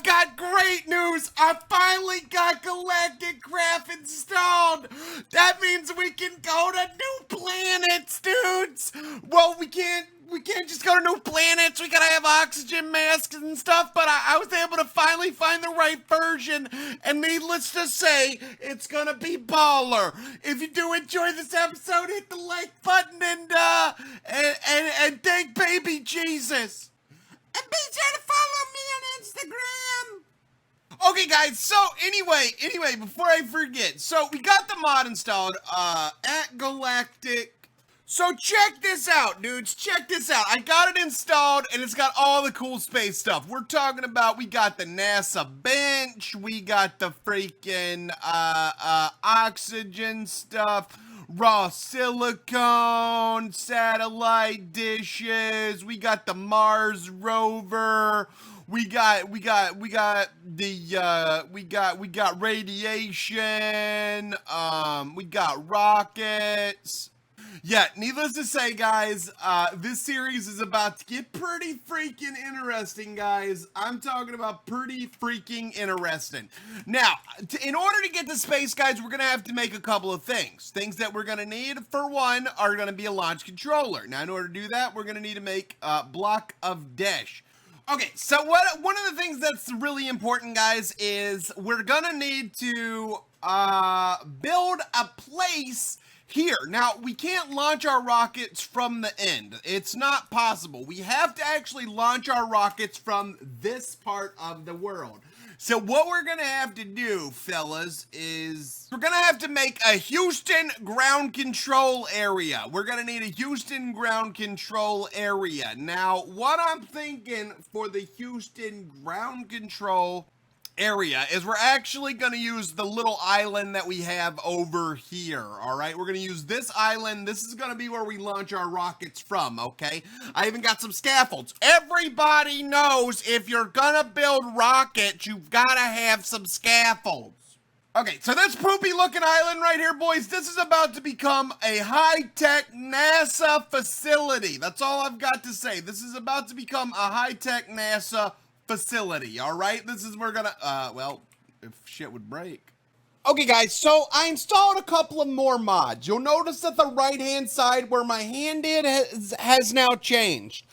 got great news. I finally got Galacticraft installed. That means we can go to new planets, dudes. Well, we can't just go to new planets. We gotta have oxygen masks and stuff, but I was able to finally find the right version, and needless to say, it's gonna be baller. If you do enjoy this episode, hit the like button and thank baby Jesus. And be sure to follow me on Instagram. Okay, guys, so anyway, before I forget, so we got the mod installed at Galactic. So check this out, dudes. Check this out. I got it installed, and it's got all the cool space stuff. We're talking about, we got the NASA bench, we got the freaking oxygen stuff, raw silicone, satellite dishes, we got the Mars rover, we got radiation, we got rockets. Yeah, needless to say, guys, this series is about to get pretty freaking interesting, guys. I'm talking about pretty freaking interesting. Now, in order to get to space, guys, we're going to have to make a couple of things. Things that we're going to need, for one, are going to be a launch controller. Now, in order to do that, we're going to need to make a block of dish. Okay, so one of the things that's really important, guys, is we're going to need to build a place here. Now, we can't launch our rockets from the end. It's not possible. We have to actually launch our rockets from this part of the world. So what we're going to have to do, fellas, is we're going to have to make a Houston ground control area. We're going to need a Houston ground control area. Now, what I'm thinking for the Houston ground control area is we're actually going to use the little island that we have over here. All right, we're going to use this island. This is going to be where we launch our rockets from. Okay, I even got some scaffolds. Everybody knows if you're gonna build rockets, you've got to have some scaffolds. Okay, so this poopy looking island right here, boys, this is about to become a high-tech NASA facility. That's all I've got to say. This is about to become a high-tech NASA facility. All right, this is, we're gonna well, if shit would break. Okay, guys, so I installed a couple of more mods. You'll notice that the right hand side where my hand is has now changed.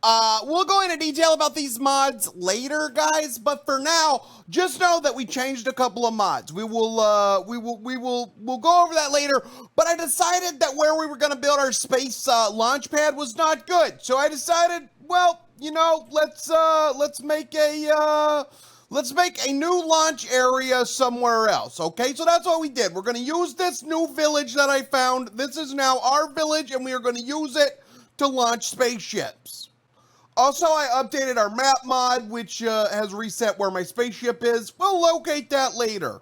We'll go into detail about these mods later, guys, but for now, just know that we changed a couple of mods. We'll go over that later, but I decided that where we were going to build our space launch pad was not good. So I decided, well, you know, let's make a new launch area somewhere else. Okay, so that's what we did. We're going to use this new village that I found. This is now our village, and we are going to use it to launch spaceships. Also, I updated our map mod, which has reset where my spaceship is. We'll locate that later.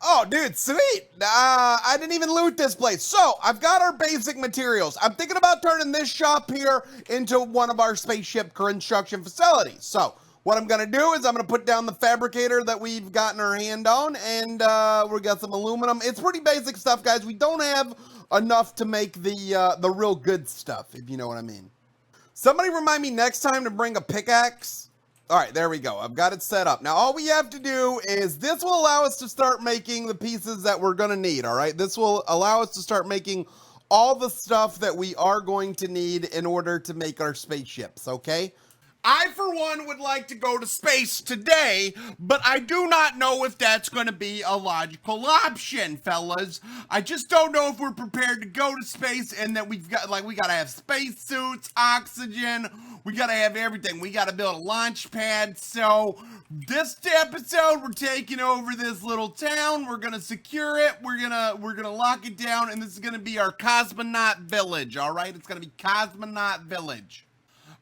Oh, dude, sweet. I didn't even loot this place. So, I've got our basic materials. I'm thinking about turning this shop here into one of our spaceship construction facilities. So, what I'm going to do is I'm going to put down the fabricator that we've gotten our hand on, and we got some aluminum. It's pretty basic stuff, guys. We don't have enough to make the real good stuff, if you know what I mean. Somebody remind me next time to bring a pickaxe. All right, there we go. I've got it set up. Now, all we have to do is this will allow us to start making the pieces that we're going to need, all right? This will allow us to start making all the stuff that we are going to need in order to make our spaceships, okay? I, for one, would like to go to space today, but I do not know if that's going to be a logical option, fellas. I just don't know if we're prepared to go to space and that we've got, like, we got to have space suits, oxygen, we got to have everything. We got to build a launch pad. So this episode, we're taking over this little town. We're going to secure it. We're going to lock it down, and this is going to be our cosmonaut village, all right? It's going to be cosmonaut village.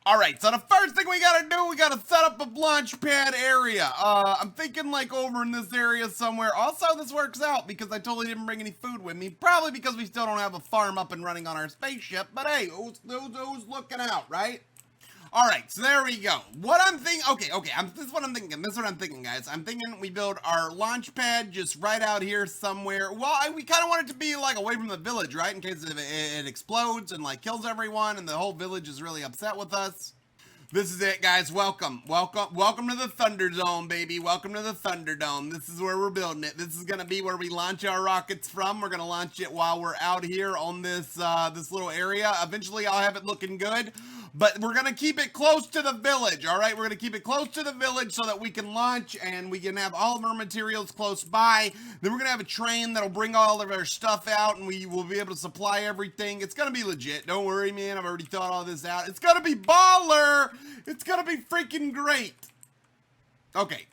All right, so the first thing we gotta do, we gotta set up a launch pad area. I'm thinking like over in this area somewhere. Also, this works out because I totally didn't bring any food with me. Probably because we still don't have a farm up and running on our spaceship. But hey, who's looking out, right? All right, so there we go. What I'm thinking, okay, this is what I'm thinking, guys. I'm thinking we build our launch pad just right out here somewhere. Well, we kind of want it to be like away from the village, right? In case it explodes and like kills everyone and the whole village is really upset with us. This is it, guys. Welcome to the Thunder Zone, baby. Welcome to the Thunderdome. This is where we're building it. This is gonna be where we launch our rockets from. We're gonna launch it while we're out here on this this little area. Eventually, I'll have it looking good, but we're gonna keep it close to the village. All right, we're gonna keep it close to the village so that we can launch and we can have all of our materials close by. Then we're gonna have a train that'll bring all of our stuff out, and we will be able to supply everything. It's gonna be legit. Don't worry, man. I've already thought all this out. It's gonna be baller. It's gonna be freaking great. Okay.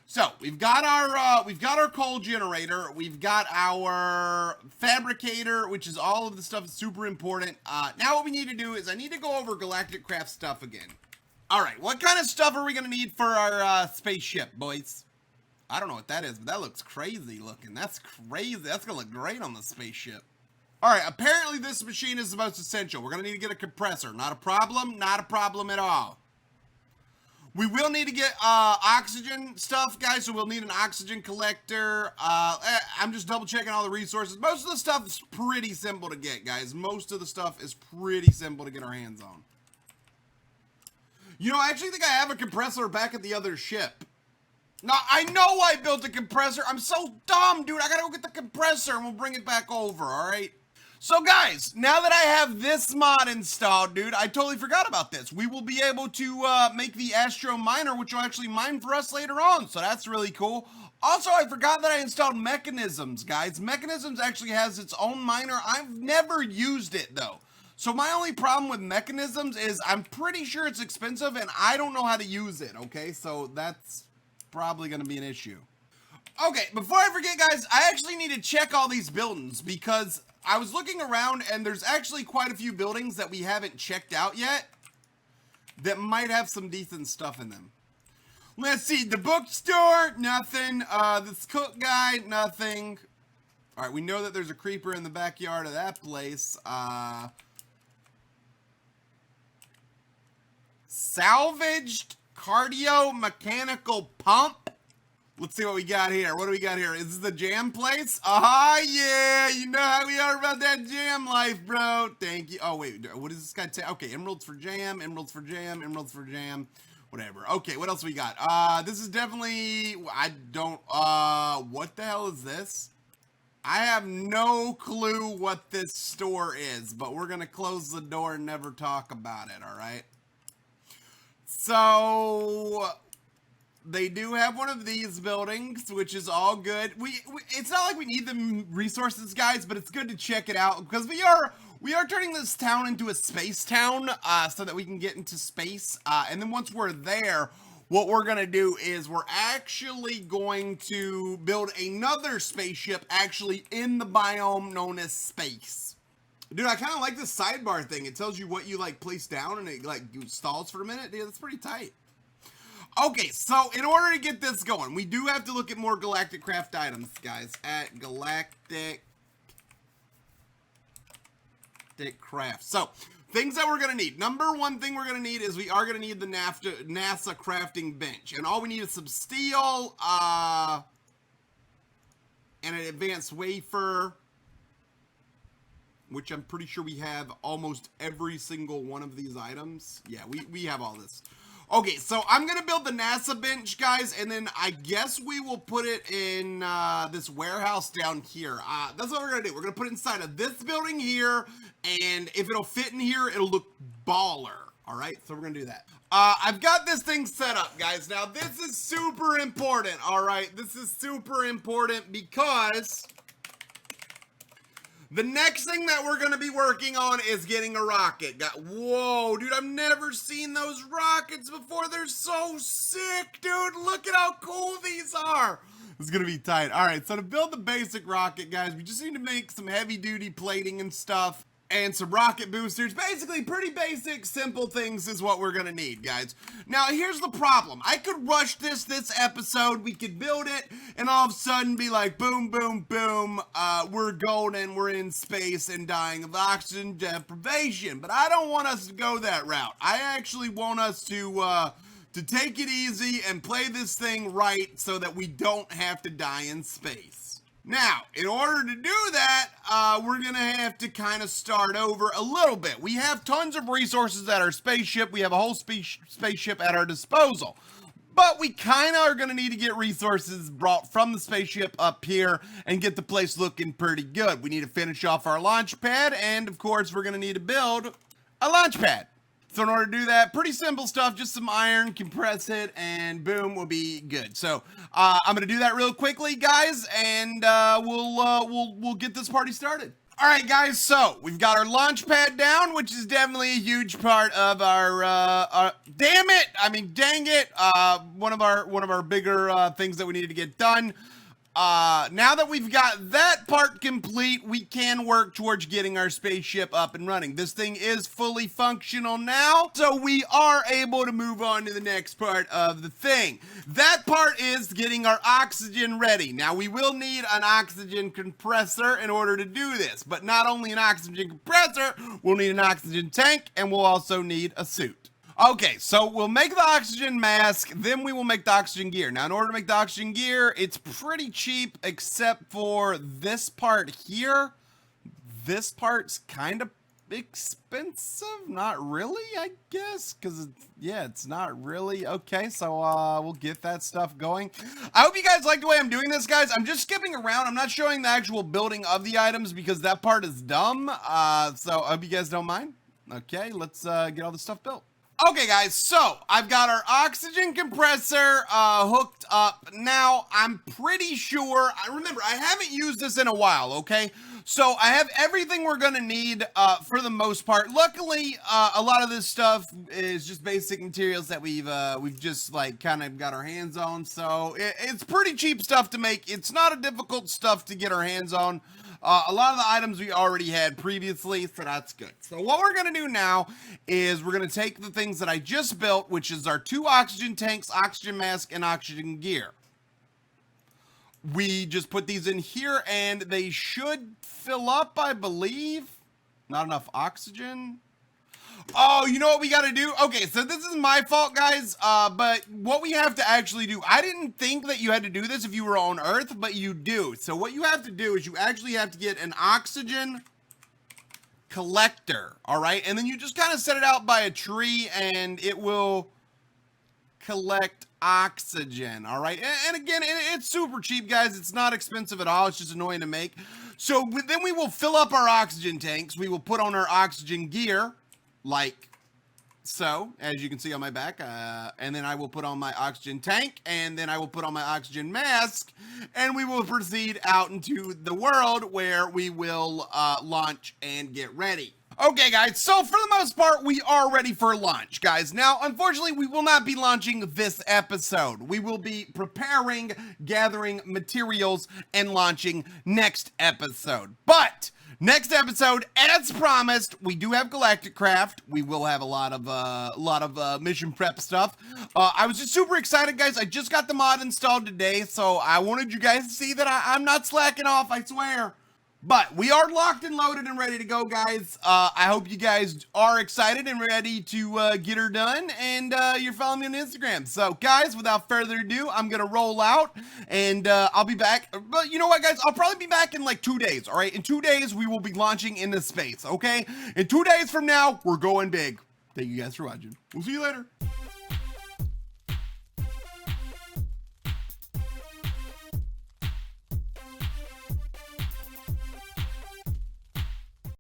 So we've got our coal generator. We've got our fabricator, which is all of the stuff that's super important. Now what we need to do is I need to go over Galacticraft stuff again. All right, what kind of stuff are we gonna need for our spaceship, boys? I don't know what that is, but that looks crazy looking. That's crazy. That's gonna look great on the spaceship. All right, apparently this machine is the most essential. We're gonna need to get a compressor. Not a problem at all. We will need to get oxygen stuff, guys, so we'll need an oxygen collector. I'm just double checking all the resources. Most of the stuff is pretty simple to get, guys. Most of the stuff is pretty simple to get our hands on. You know, I actually think I have a compressor back at the other ship. Now, I know I built a compressor. I'm so dumb, dude. I gotta go get the compressor and we'll bring it back over, all right? So guys, now that I have this mod installed, dude, I totally forgot about this. We will be able to make the Astro Miner, which will actually mine for us later on. So that's really cool. Also, I forgot that I installed Mechanisms, guys. Mechanisms actually has its own miner. I've never used it, though. So my only problem with Mechanisms is I'm pretty sure it's expensive and I don't know how to use it, okay? So that's probably going to be an issue. Okay, before I forget, guys, I actually need to check all these buildings because I was looking around and there's actually quite a few buildings that we haven't checked out yet that might have some decent stuff in them. Let's see, the bookstore, nothing. This cook guy, nothing. All right, we know that there's a creeper in the backyard of that place. Salvaged cardio mechanical pump. Let's see what we got here. What do we got here? Is this the jam place? Yeah. You know how we are about that jam life, bro. Thank you. Oh, wait. What does this guy say? Okay, emeralds for jam, emeralds for jam, emeralds for jam. Whatever. Okay, what else we got? This is definitely... I don't... what the hell is this? I have no clue what this store is, but we're going to close the door and never talk about it, all right? So... They do have one of these buildings, which is all good. It's not like we need the resources, guys, but it's good to check it out because we are turning this town into a space town, so that we can get into space. And then once we're there, what we're gonna do is we're actually going to build another spaceship, actually in the biome known as space. Dude, I kind of like this sidebar thing. It tells you what you like place down, and it like stalls for a minute. Dude, that's pretty tight. Okay, so in order to get this going, we do have to look at more Galacticraft items, guys, at Galacticraft. So, things that we're going to need. Number one thing we're going to need is we are going to need the NASA crafting bench. And all we need is some steel, and an advanced wafer, which I'm pretty sure we have almost every single one of these items. Yeah, we have all this. Okay, so I'm going to build the NASA bench, guys, and then I guess we will put it in this warehouse down here. That's what we're going to do. We're going to put it inside of this building here, and if it'll fit in here, it'll look baller. All right, so we're going to do that. I've got this thing set up, guys. Now, this is super important, all right? This is super important because... the next thing that we're going to be working on is getting a rocket. Whoa, dude, I've never seen those rockets before. They're so sick, dude. Look at how cool these are. This is going to be tight. All right, so to build the basic rocket, guys, we just need to make some heavy-duty plating and stuff. And some rocket boosters. Basically, pretty basic, simple things is what we're gonna need, guys. Now, here's the problem. I could rush this episode, we could build it, and all of a sudden be like, boom, boom, boom, we're golden, we're in space and dying of oxygen deprivation. But I don't want us to go that route. I actually want us to take it easy and play this thing right so that we don't have to die in space. Now, in order to do that, we're going to have to kind of start over a little bit. We have tons of resources at our spaceship. We have a whole spaceship at our disposal. But we kind of are going to need to get resources brought from the spaceship up here and get the place looking pretty good. We need to finish off our launch pad, and of course, we're going to need to build a launch pad. So in order to do that, pretty simple stuff, just some iron, compress it, and boom, we'll be good. So I'm gonna do that real quickly, guys, and we'll get this party started. All right, guys, so we've got our launch pad down, which is definitely a huge part of our dang it, one of our bigger things that we need to get done. Now that we've got that part complete, we can work towards getting our spaceship up and running. This thing is fully functional now, so we are able to move on to the next part of the thing. That part is getting our oxygen ready. Now, we will need an oxygen compressor in order to do this, but not only an oxygen compressor, we'll need an oxygen tank, and we'll also need a suit. Okay, so we'll make the oxygen mask, then we will make the oxygen gear. Now, in order to make the oxygen gear, it's pretty cheap, except for this part here. This part's kind of expensive. Not really, I guess, because, it's not really. Okay, so we'll get that stuff going. I hope you guys like the way I'm doing this, guys. I'm just skipping around. I'm not showing the actual building of the items because that part is dumb. So I hope you guys don't mind. Okay, let's get all this stuff built. Okay, guys, so I've got our oxygen compressor hooked up. Now, I'm pretty sure, remember, I haven't used this in a while, okay? So I have everything we're gonna need for the most part. Luckily, a lot of this stuff is just basic materials that we've just like kind of got our hands on. So it's pretty cheap stuff to make. It's not a difficult stuff to get our hands on. A lot of the items we already had previously, so that's good. So what we're going to do now is we're going to take the things that I just built, which is our 2 oxygen tanks, oxygen mask, and oxygen gear. We just put these in here, and they should fill up, I believe. Not enough oxygen. Oh, you know what we got to do? Okay, so this is my fault, guys, but what we have to actually do, I didn't think that you had to do this if you were on Earth, but you do. So what you have to do is you actually have to get an oxygen collector, all right? And then you just kind of set it out by a tree, and it will collect oxygen, all right? And again, it's super cheap, guys. It's not expensive at all. It's just annoying to make. So then we will fill up our oxygen tanks. We will put on our oxygen gear, like so, as you can see on my back, and then I will put on my oxygen tank, and then I will put on my oxygen mask, and we will proceed out into the world where we will launch and get ready. Okay, guys, so for the most part, we are ready for launch, guys. Now, unfortunately, we will not be launching this episode. We will be preparing, gathering materials, and launching next episode. But next episode, as promised, we do have Galacticraft. We will have a lot of mission prep stuff. I was just super excited, guys. I just got the mod installed today, so I wanted you guys to see that I'm not slacking off, I swear. But we are locked and loaded and ready to go, guys. I hope you guys are excited and ready to get her done, and you're following me on Instagram. So, guys, without further ado, I'm going to roll out, and I'll be back. But you know what, guys? I'll probably be back in like 2 days, all right? In 2 days, we will be launching into space, okay? In 2 days from now, we're going big. Thank you guys for watching. We'll see you later.